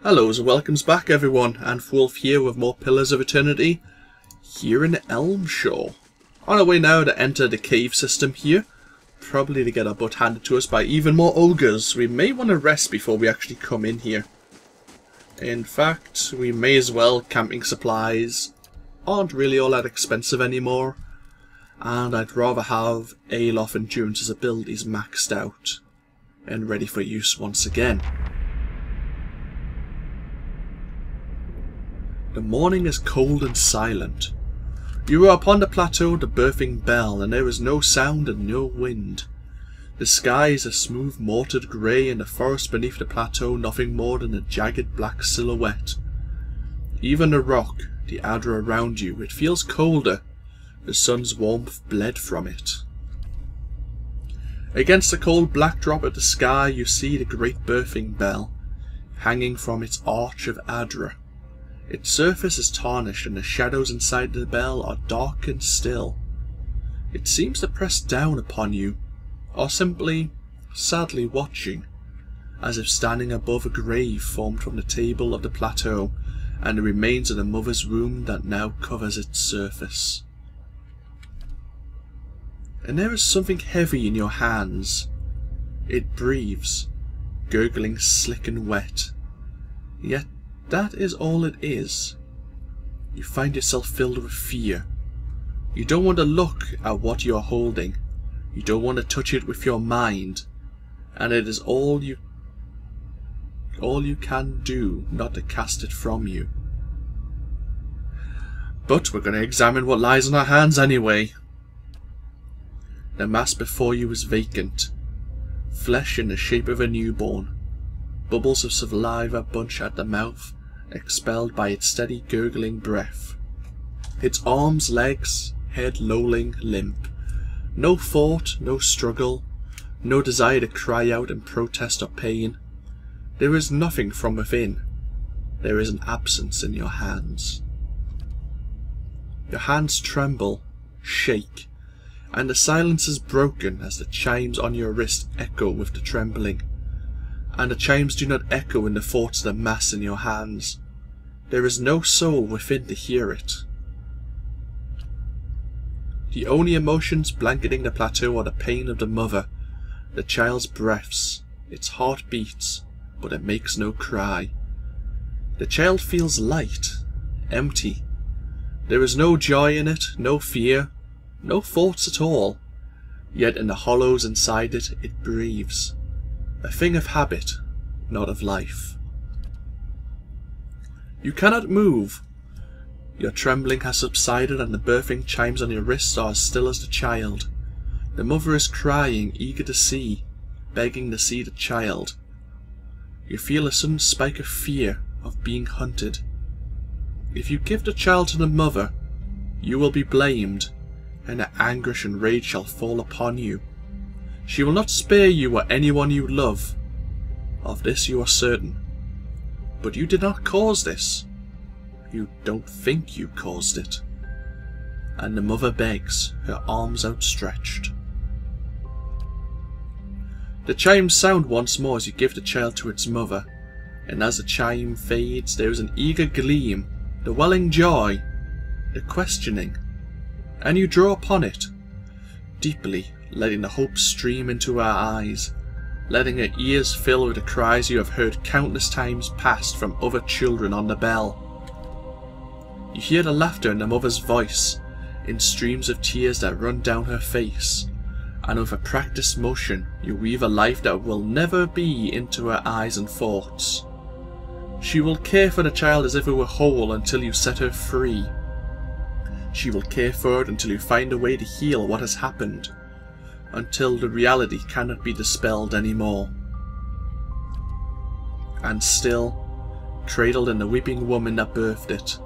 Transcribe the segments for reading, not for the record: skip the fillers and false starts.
Hello and welcomes back everyone, AnthWolf here with more Pillars of Eternity here in Elmshore. On our way now to enter the cave system here, probably to get our butt handed to us by even more ogres. We may want to rest before we actually come in here. In fact, we may as well. Camping supplies aren't really all that expensive anymore, and I'd rather have Olaf Endurance's abilities maxed out and ready for use once again. The morning is cold and silent. You are upon the plateau of the birthing bell, and there is no sound and no wind. The sky is a smooth mortared grey, and the forest beneath the plateau nothing more than a jagged black silhouette. Even the rock, the Adra around you, it feels colder. The sun's warmth bled from it. Against the cold black drop of the sky you see the great birthing bell, hanging from its arch of Adra. Its surface is tarnished, and the shadows inside the bell are dark and still. It seems to press down upon you, or simply sadly watching, as if standing above a grave formed from the table of the plateau and the remains of the mother's womb that now covers its surface. And there is something heavy in your hands. It breathes, gurgling slick and wet. Yet that is all it is. You find yourself filled with fear. You don't want to look at what you are holding. You don't want to touch it with your mind. And it is all you can do not to cast it from you. But we're going to examine what lies in our hands anyway. The mass before you is vacant. Flesh in the shape of a newborn. Bubbles of saliva bunch at the mouth, expelled by its steady gurgling breath. Its arms, legs, head lolling, limp. No thought, no struggle, no desire to cry out in protest or pain. There is nothing from within. There is an absence in your hands. Your hands tremble, shake, and the silence is broken as the chimes on your wrist echo with the trembling. And the chimes do not echo in the thoughts that mass in your hands. There is no soul within to hear it. The only emotions blanketing the plateau are the pain of the mother, the child's breaths, its heart beats, but it makes no cry. The child feels light, empty. There is no joy in it, no fear, no thoughts at all. Yet in the hollows inside it, it breathes. A thing of habit, not of life. You cannot move. Your trembling has subsided, and the birthing chimes on your wrists are as still as the child. The mother is crying, eager to see, begging to see the child. You feel a sudden spike of fear of being hunted. If you give the child to the mother, you will be blamed, and the anguish and rage shall fall upon you. She will not spare you or anyone you love. Of this you are certain. But you did not cause this. You don't think you caused it. And the mother begs, her arms outstretched. The chimes sound once more as you give the child to its mother, and as the chime fades there is an eager gleam, the welling joy, the questioning, and you draw upon it, deeply, letting the hope stream into her eyes, letting her ears fill with the cries you have heard countless times past from other children on the bell. You hear the laughter in the mother's voice, in streams of tears that run down her face, and with a practiced motion you weave a life that will never be into her eyes and thoughts. She will care for the child as if it were whole until you set her free. She will care for it until you find a way to heal what has happened, until the reality cannot be dispelled anymore. And still, cradled in the weeping woman that birthed it,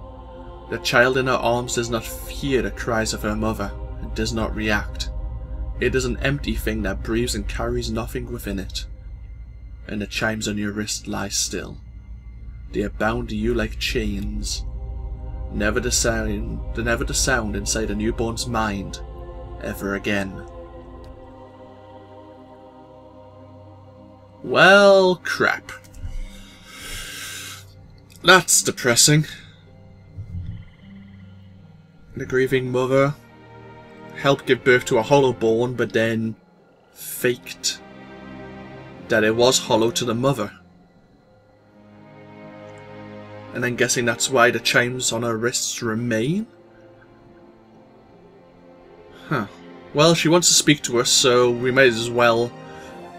the child in her arms does not hear the cries of her mother, and does not react. It is an empty thing that breathes and carries nothing within it. And the chimes on your wrist lie still. They are bound to you like chains. Never the sound inside a newborn's mind, ever again. Well, crap. That's depressing. The Grieving Mother helped give birth to a Hollowborn, but then faked that it was hollow to the mother. And then guessing that's why the chimes on her wrists remain? Huh. Well, she wants to speak to us, so we might as well,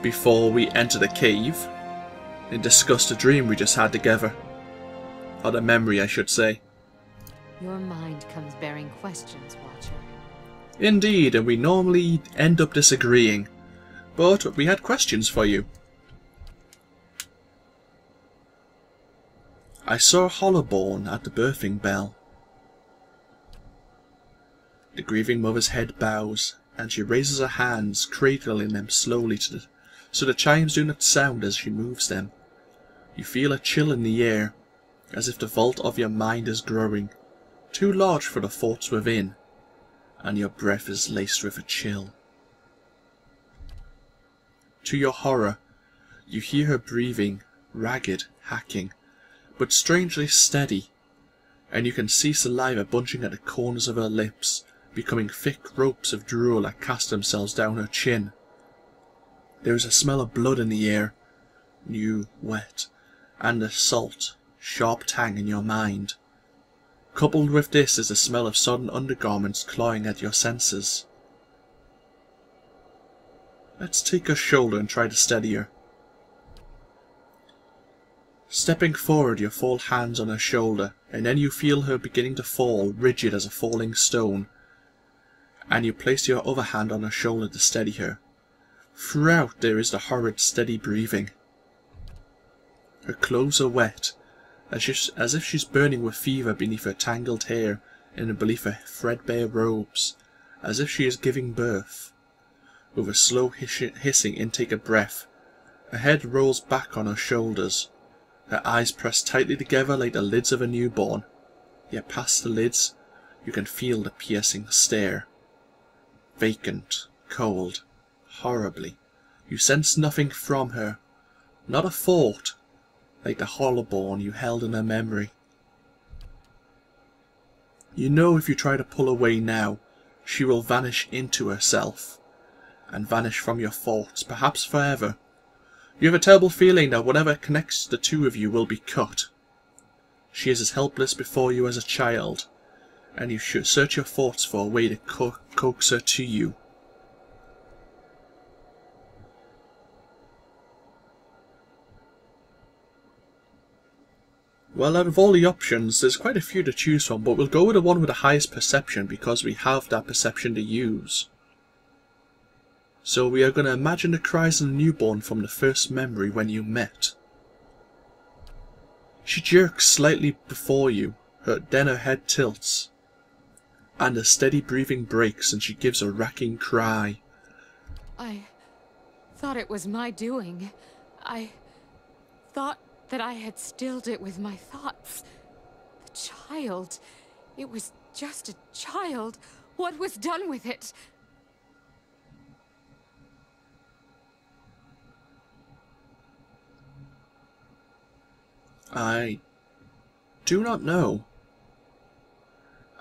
before we enter the cave, and discuss the dream we just had together. Or the memory, I should say. Your mind comes bearing questions, Watcher. Indeed, and we normally end up disagreeing. But we had questions for you. I saw a Hollowborn at the birthing bell. The Grieving Mother's head bows, and she raises her hands, cradling them slowly so the chimes do not sound as she moves them. You feel a chill in the air, as if the vault of your mind is growing, too large for the thoughts within, and your breath is laced with a chill. To your horror, you hear her breathing, ragged, hacking, but strangely steady, and you can see saliva bunching at the corners of her lips, becoming thick ropes of drool that cast themselves down her chin. There is a smell of blood in the air, new, wet, and a salt, sharp tang in your mind. Coupled with this is the smell of sodden undergarments clawing at your senses. Let's take her shoulder and try to steady her. Stepping forward, you fall hands on her shoulder, and then you feel her beginning to fall, rigid as a falling stone, and you place your other hand on her shoulder to steady her. Throughout there is the horrid steady breathing. Her clothes are wet, as if she's burning with fever beneath her tangled hair and beneath her threadbare robes, as if she is giving birth. With a slow hissing intake of breath, her head rolls back on her shoulders, her eyes pressed tightly together like the lids of a newborn, yet past the lids you can feel the piercing stare. Vacant, cold, horribly. You sense nothing from her, not a thought, like the Hollowborn you held in her memory. You know if you try to pull away now, she will vanish into herself, and vanish from your thoughts, perhaps forever. You have a terrible feeling that whatever connects the two of you will be cut. She is as helpless before you as a child, and you should search your thoughts for a way to coax her to you. Well, out of all the options, there's quite a few to choose from, but we'll go with the one with the highest perception because we have that perception to use. So we are going to imagine the cries of the newborn from the first memory when you met. She jerks slightly before you, then her head tilts, and her steady breathing breaks and she gives a racking cry. I thought it was my doing. I thought that I had stilled it with my thoughts. The child. It was just a child. What was done with it? I do not know.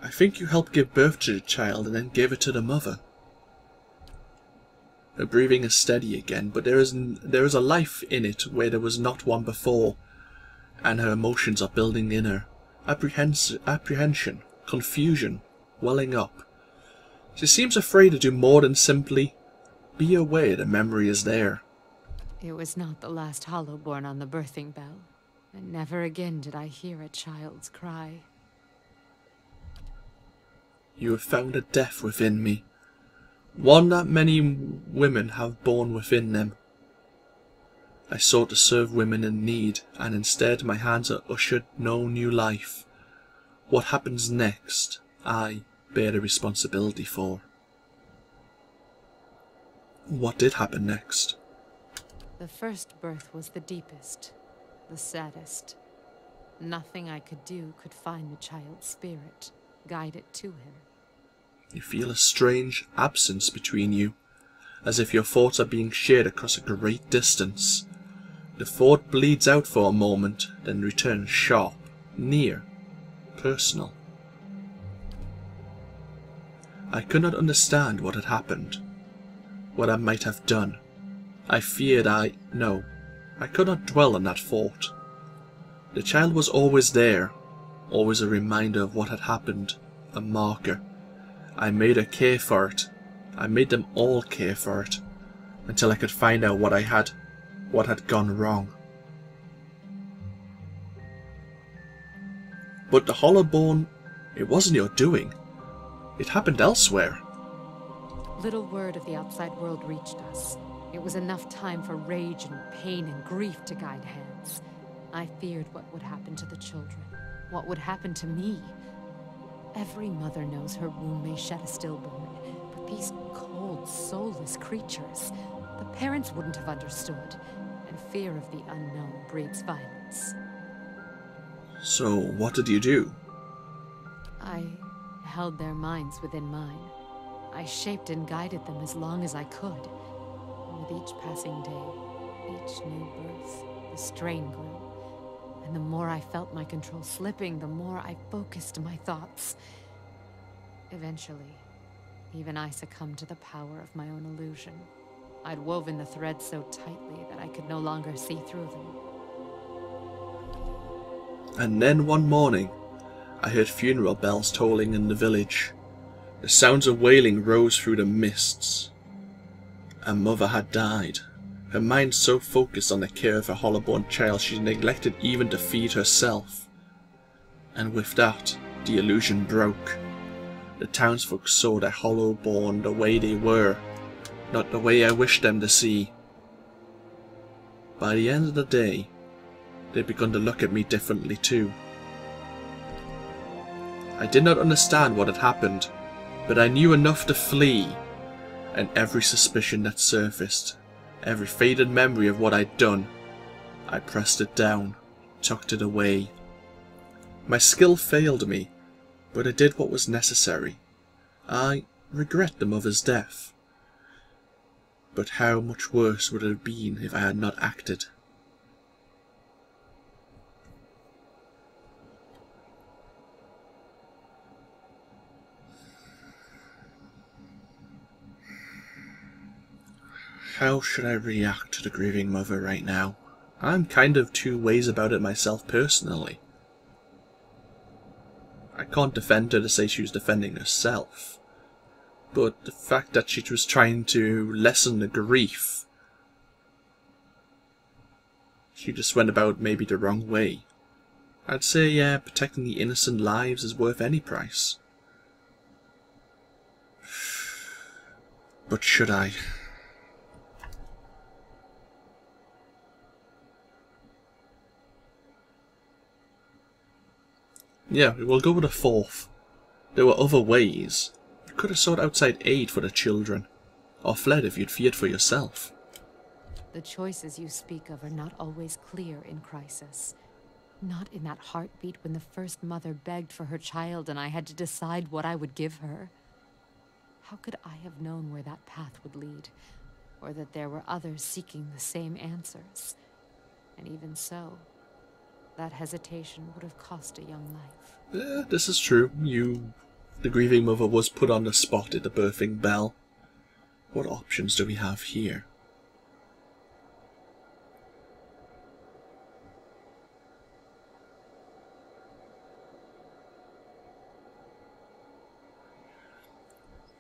I think you helped give birth to the child and then gave it to the mother. Her breathing is steady again, but there is a life in it where there was not one before, and her emotions are building in her. Apprehension, confusion, welling up. She seems afraid to do more than simply be aware the memory is there. It was not the last Hollowborn on the birthing bell, and never again did I hear a child's cry. You have found a death within me, one that many women have borne within them. I sought to serve women in need, and instead my hands are ushered no new life. What happens next, I bear the responsibility for. What did happen next? The first birth was the deepest, the saddest. Nothing I could do could find the child's spirit, guide it to him. You feel a strange absence between you, as if your thoughts are being shared across a great distance. The thought bleeds out for a moment, then returns sharp, near, personal. I could not understand what had happened, what I might have done. I feared no, I could not dwell on that thought. The child was always there, always a reminder of what had happened, a marker. I made her care for it. I made them all care for it, until I could find out what had gone wrong. But the Hollowborn, it wasn't your doing. It happened elsewhere. Little word of the outside world reached us. It was enough time for rage and pain and grief to guide hands. I feared what would happen to the children, what would happen to me. Every mother knows her womb may shed a stillborn, but these cold, soulless creatures, the parents wouldn't have understood, and fear of the unknown breeds violence. So, what did you do? I held their minds within mine. I shaped and guided them as long as I could. And with each passing day, each new birth, the strain grew. And the more I felt my control slipping, the more I focused my thoughts. Eventually, even I succumbed to the power of my own illusion. I'd woven the threads so tightly that I could no longer see through them. And then one morning, I heard funeral bells tolling in the village. The sounds of wailing rose through the mists. A mother had died. Her mind so focused on the care of her Hollowborn child she neglected even to feed herself. And with that, the illusion broke. The townsfolk saw their Hollowborn the way they were, not the way I wished them to see. By the end of the day, they'd begun to look at me differently too. I did not understand what had happened, but I knew enough to flee, and every suspicion that surfaced, every faded memory of what I'd done, I pressed it down, tucked it away. My skill failed me, but I did what was necessary. I regret the mother's death, but how much worse would it have been if I had not acted? How should I react to the Grieving Mother right now? I'm kind of two ways about it myself personally. I can't defend her to say she was defending herself, but the fact that she was trying to lessen the grief, she just went about maybe the wrong way. I'd say, yeah, protecting the innocent lives is worth any price. But should I? Yeah, we'll go with a fourth. There were other ways. You could have sought outside aid for the children, or fled if you'd feared for yourself. The choices you speak of are not always clear in crisis. Not in that heartbeat when the first mother begged for her child and I had to decide what I would give her. How could I have known where that path would lead, or that there were others seeking the same answers? And even so, that hesitation would have cost a young life. This is true. The Grieving Mother was put on the spot at the birthing bell. What options do we have here?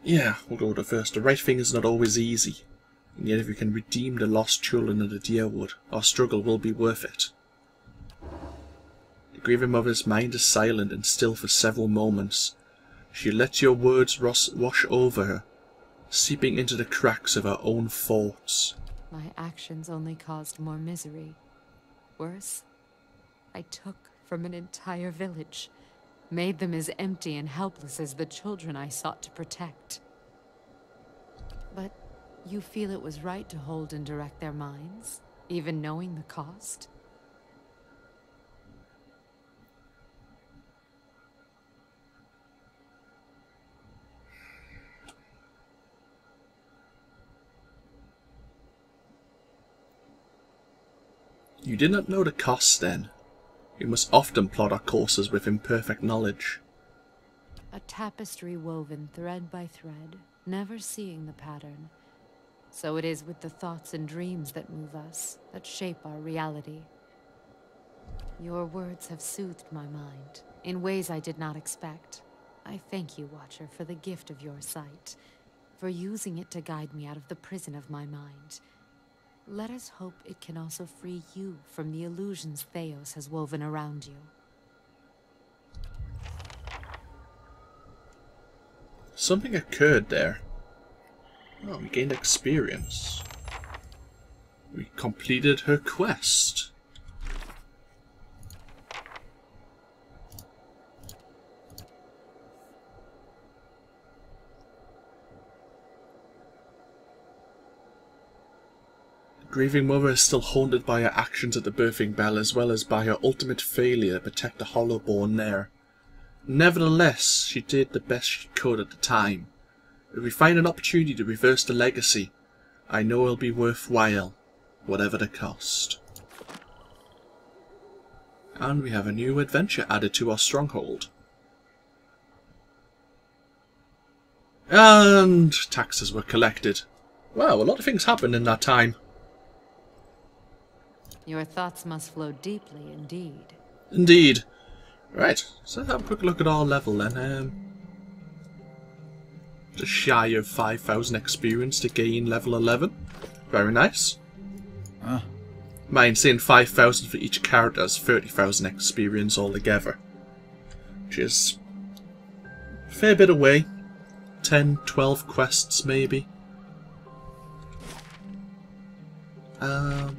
Yeah, we'll go with the first. The right thing is not always easy, and yet if we can redeem the lost children of the Deerwood, our struggle will be worth it. The Grieving Mother's mind is silent and still for several moments. She lets your words wash over her, seeping into the cracks of her own thoughts. My actions only caused more misery. Worse, I took from an entire village, made them as empty and helpless as the children I sought to protect. But you feel it was right to hold and direct their minds, even knowing the cost? You did not know the cost then. We must often plot our courses with imperfect knowledge. A tapestry woven thread by thread, never seeing the pattern. So it is with the thoughts and dreams that move us, that shape our reality. Your words have soothed my mind, in ways I did not expect. I thank you, Watcher, for the gift of your sight, for using it to guide me out of the prison of my mind. Let us hope it can also free you from the illusions Theos has woven around you. Something occurred there. Oh, we gained experience. We completed her quest. The Grieving Mother is still haunted by her actions at the birthing bell, as well as by her ultimate failure to protect the Hollowborn there. Nevertheless, she did the best she could at the time. If we find an opportunity to reverse the legacy, I know it'll be worthwhile, whatever the cost. And we have a new adventure added to our stronghold. And taxes were collected. Wow, a lot of things happened in that time. Your thoughts must flow deeply indeed. Indeed. Right, so let's have a quick look at our level then. Just shy of 5,000 experience to gain level 11. Very nice. Mind saying 5,000 for each character is 30,000 experience altogether. Which is a fair bit away. 10, 12 quests maybe.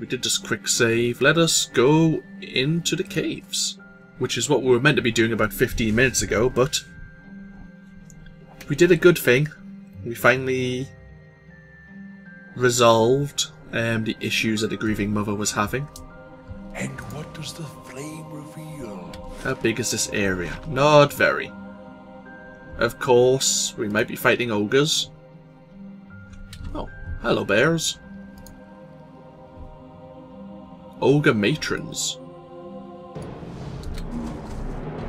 We did just quick save. Let us go into the caves. Which is what we were meant to be doing about 15 minutes ago, but we did a good thing. We finally resolved the issues that the Grieving Mother was having. And what does the flame reveal? How big is this area? Not very. Of course, we might be fighting ogres. Oh, hello bears. Ogre matrons.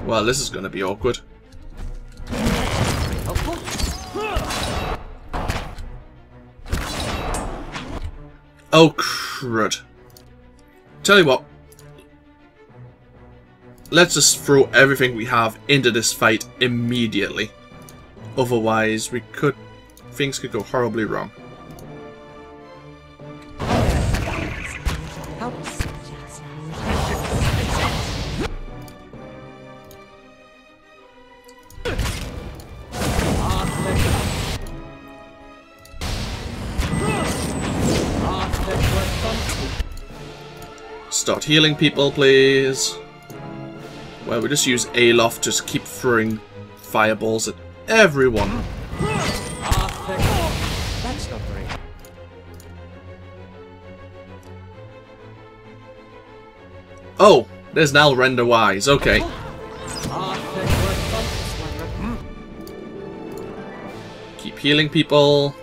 Well, this is going to be awkward. Oh, crud. Tell you what. Let's just throw everything we have into this fight immediately. Otherwise, things could go horribly wrong. Start healing people, please. Well, we just use Alof to just keep throwing fireballs at everyone. That's not great. Oh, there's Nalrend the Wise. Okay. Keep healing people.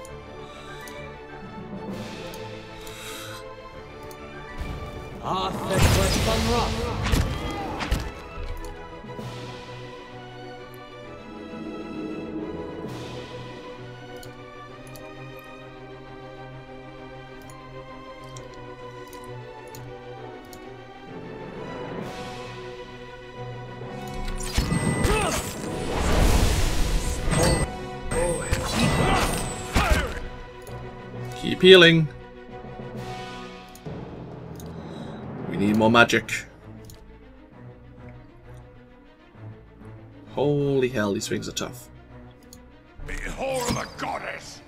Keep healing. We need more magic. Holy hell, these things are tough. Behold the goddess!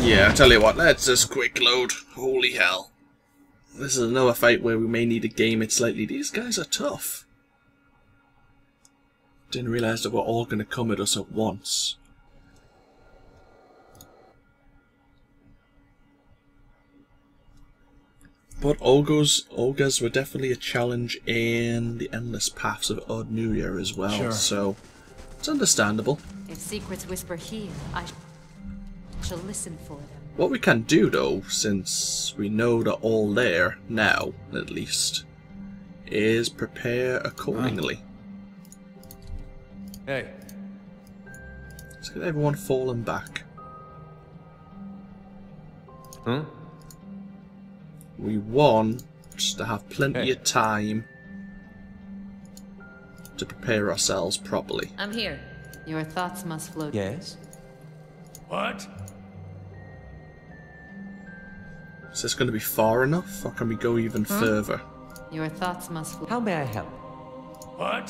Yeah, I tell you what, let's just quick load. Holy hell. This is another fight where we may need to game it slightly. These guys are tough. Didn't realise that we're all going to come at us at once. But ogres were definitely a challenge in the endless paths of Odd New Year as well, so it's understandable. If secrets whisper here, I shall listen for them. What we can do though, since we know they're all there now, at least, is prepare accordingly. Hey. Let's get everyone falling back. Huh? We want to have plenty of time to prepare ourselves properly. I'm here. Your thoughts must flow. Yes? What? Is this going to be far enough, or can we go even further? Your thoughts must flow. How may I help? What?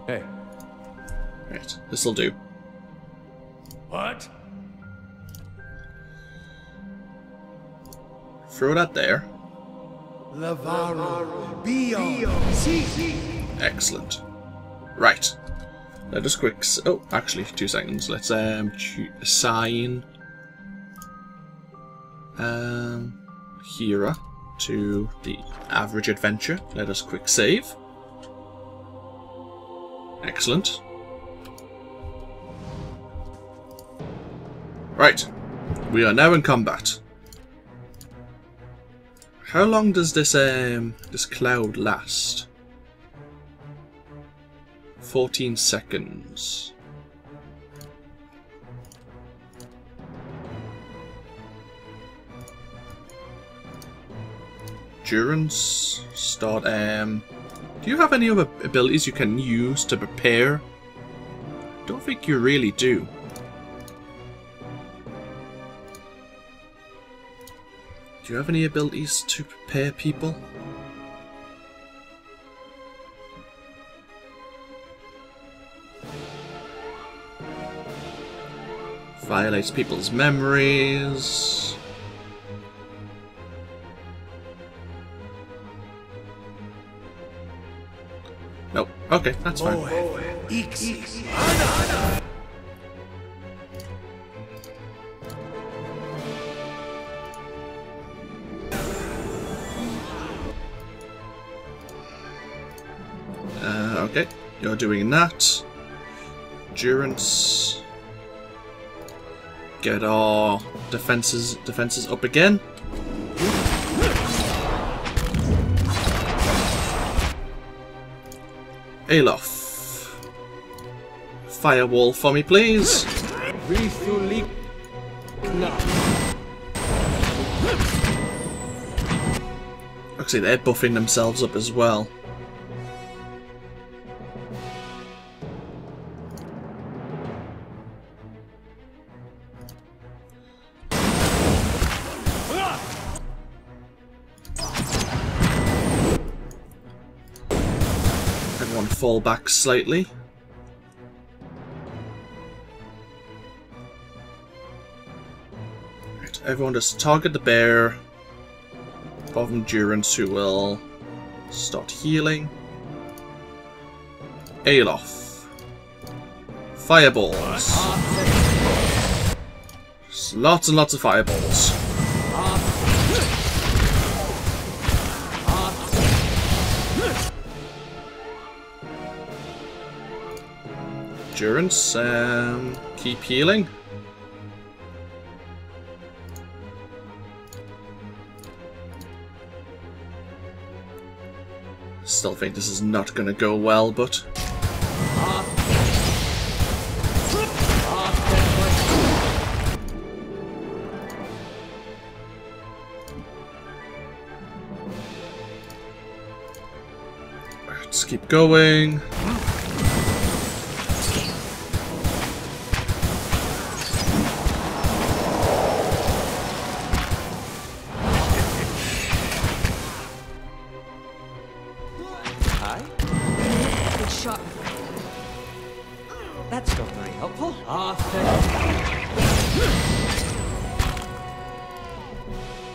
Hey. Right, this'll do. What? Throw that there. Lavaro. Bio. Si. Excellent. Right. Let us quick. Oh, actually, 2 seconds. Let's assign Hera to the average adventure. Let us quick save. Excellent. Right. We are now in combat. How long does this cloud last? 14 seconds. Endurance. Start. Do you have any other abilities you can use to prepare? Don't think you really do. Do you have any abilities to prepare people? Violates people's memories. Nope. Okay, that's fine. Okay, you're doing that. Endurance. Get our defenses up again. Alof. Firewall for me, please. Actually, they're buffing themselves up as well. Everyone fall back slightly. Right, everyone just target the bear of endurance who will start healing. Alof. Fireballs. Just lots and lots of fireballs. Endurance, keep healing. Still think this is not going to go well, but... let's keep going. That's not very helpful.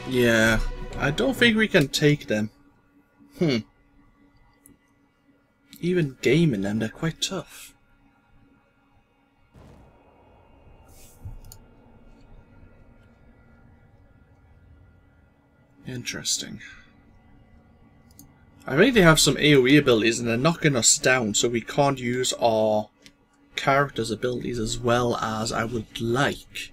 Yeah, I don't think we can take them. Even gaming them, they're quite tough. Interesting. I think they have some AoE abilities and they're knocking us down, so we can't use our character's abilities as well as I would like.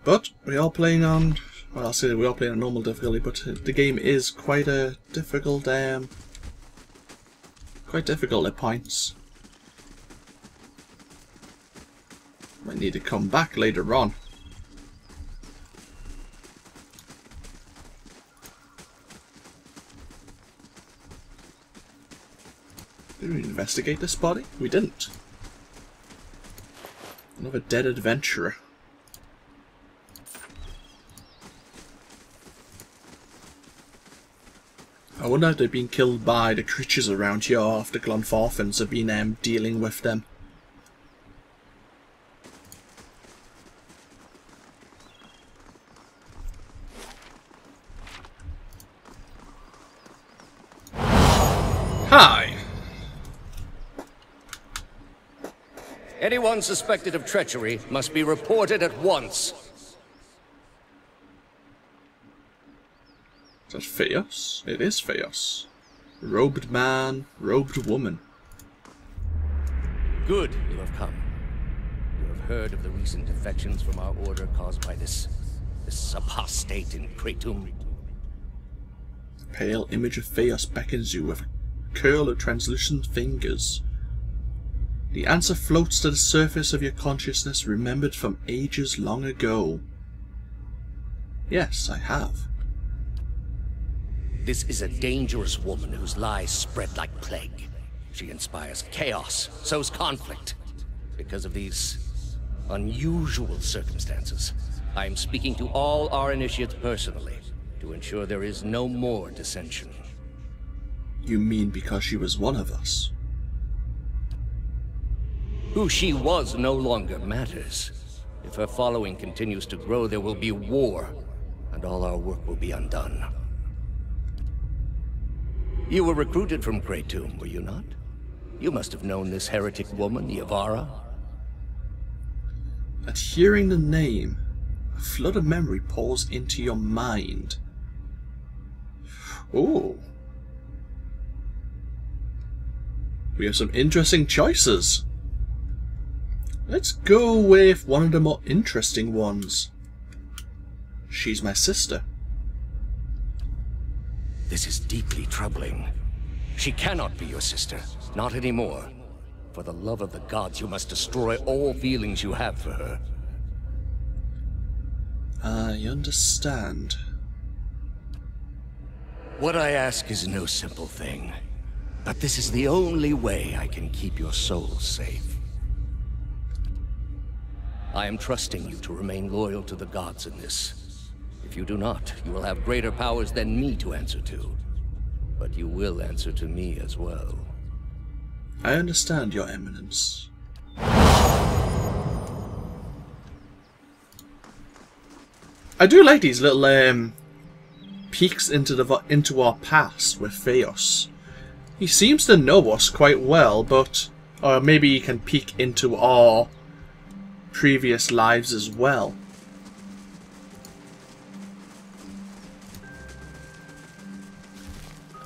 But we are playing on, well, I'll say we are playing on normal difficulty, but the game is quite a difficult, quite difficult at points. Might need to come back later on. Did we investigate this body? We didn't. Another dead adventurer. I wonder if they've been killed by the creatures around here after Glonforthans have been dealing with them. Hi! Anyone suspected of treachery must be reported at once. Is that Theos? It is Theos. Robed man, robed woman. Good, you have come. You have heard of the recent defections from our order caused by this apostate in Kratom. The pale image of Theos beckons you with a curl of translucent fingers. The answer floats to the surface of your consciousness, remembered from ages long ago. Yes, I have. This is a dangerous woman whose lies spread like plague. She inspires chaos, sows conflict. Because of these unusual circumstances, I am speaking to all our initiates personally to ensure there is no more dissension. You mean because she was one of us? Who she was no longer matters. If her following continues to grow, there will be war, and all our work will be undone. You were recruited from Kratom, were you not? You must have known this heretic woman, Yavara. At hearing the name, a flood of memory pours into your mind. Oh. We have some interesting choices. Let's go with one of the more interesting ones. She's my sister. This is deeply troubling. She cannot be your sister. Not anymore. For the love of the gods, you must destroy all feelings you have for her. I understand. What I ask is no simple thing. But this is the only way I can keep your soul safe. I am trusting you to remain loyal to the gods in this. If you do not, you will have greater powers than me to answer to. But you will answer to me as well. I understand, Your Eminence. I do like these little peeks into our past with Theos. He seems to know us quite well, but or maybe he can peek into our previous lives as well.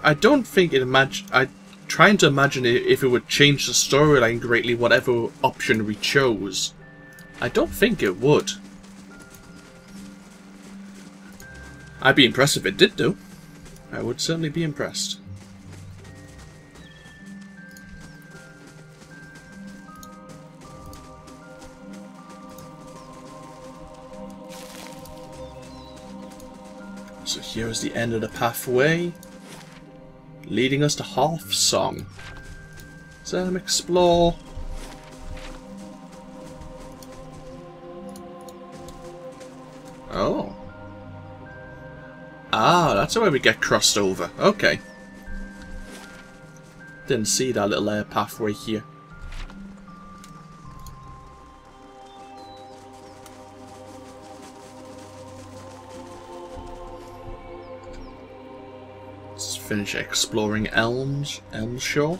I don't think it I'm trying to imagine if it would change the storyline greatly, whatever option we chose. I don't think it would. I'd be impressed if it did, though. I would certainly be impressed. So here is the end of the pathway, leading us to Half Song. Let's let him explore. Oh. Ah, that's the way we get crossed over. Okay. Didn't see that little pathway here. Let's finish exploring Elmshore.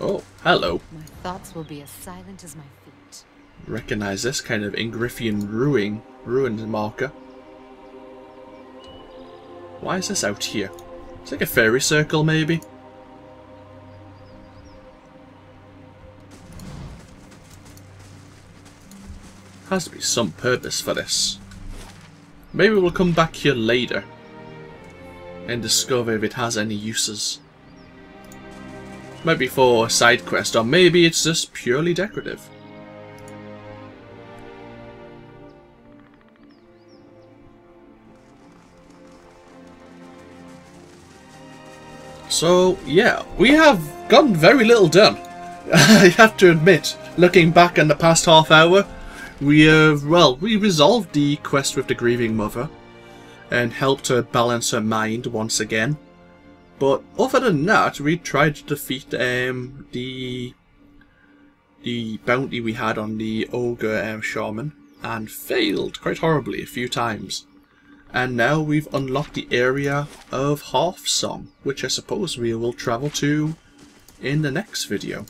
Oh, hello. My thoughts will be as silent as my feet. Recognize this kind of Ingrifian ruined marker. Why is this out here? It's like a fairy circle, maybe? Has to be some purpose for this. Maybe we'll come back here later and discover if it has any uses. Maybe for a side quest, or maybe it's just purely decorative. So, yeah, we have gotten very little done. I have to admit, looking back in the past half hour, we have, well, we resolved the quest with the Grieving Mother and helped her balance her mind once again. But other than that, we tried to defeat the bounty we had on the Ogre Shaman and failed quite horribly a few times. And now we've unlocked the area of Halfsong, which I suppose we will travel to in the next video.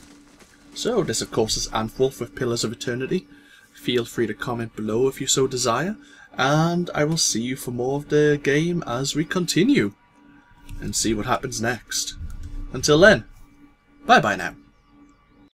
So this of course is AnthWolf with Pillars of Eternity. Feel free to comment below if you so desire, and I will see you for more of the game as we continue and see what happens next. Until then, bye bye now.